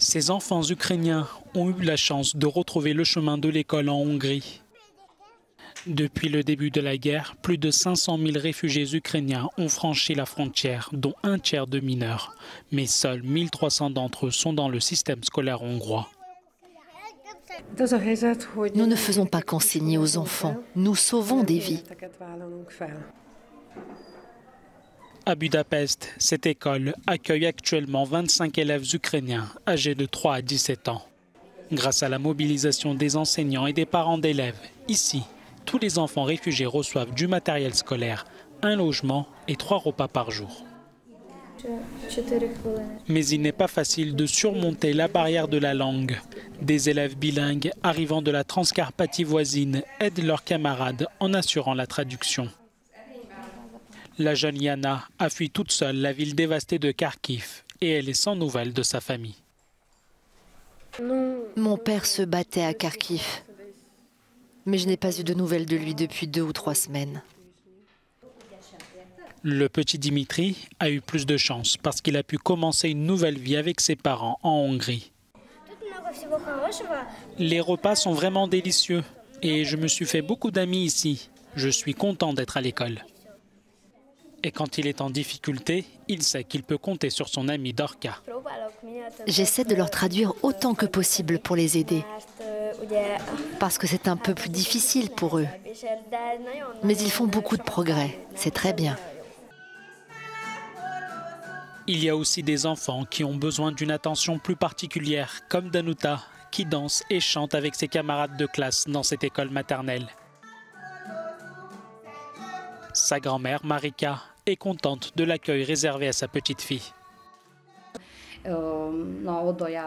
Ces enfants ukrainiens ont eu la chance de retrouver le chemin de l'école en Hongrie. Depuis le début de la guerre, plus de 500 000 réfugiés ukrainiens ont franchi la frontière, dont un tiers de mineurs. Mais seuls 1300 d'entre eux sont dans le système scolaire hongrois. Nous ne faisons pas qu'enseigner aux enfants, nous sauvons des vies. À Budapest, cette école accueille actuellement 25 élèves ukrainiens âgés de 3 à 17 ans. Grâce à la mobilisation des enseignants et des parents d'élèves, ici, tous les enfants réfugiés reçoivent du matériel scolaire, un logement et 3 repas par jour. Mais il n'est pas facile de surmonter la barrière de la langue. Des élèves bilingues arrivant de la Transcarpathie voisine aident leurs camarades en assurant la traduction. La jeune Yana a fui toute seule la ville dévastée de Kharkiv et elle est sans nouvelles de sa famille. Mon père se battait à Kharkiv, mais je n'ai pas eu de nouvelles de lui depuis 2 ou 3 semaines. Le petit Dimitri a eu plus de chance parce qu'il a pu commencer une nouvelle vie avec ses parents en Hongrie. Les repas sont vraiment délicieux et je me suis fait beaucoup d'amis ici. Je suis content d'être à l'école. Et quand il est en difficulté, il sait qu'il peut compter sur son ami Dorka. J'essaie de leur traduire autant que possible pour les aider, parce que c'est un peu plus difficile pour eux. Mais ils font beaucoup de progrès, c'est très bien. Il y a aussi des enfants qui ont besoin d'une attention plus particulière, comme Danuta, qui danse et chante avec ses camarades de classe dans cette école maternelle. Sa grand-mère, Marika, est contente de l'accueil réservé à sa petite fille.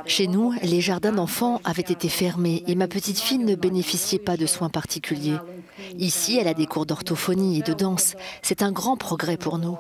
Chez nous, les jardins d'enfants avaient été fermés et ma petite fille ne bénéficiait pas de soins particuliers. Ici, elle a des cours d'orthophonie et de danse. C'est un grand progrès pour nous.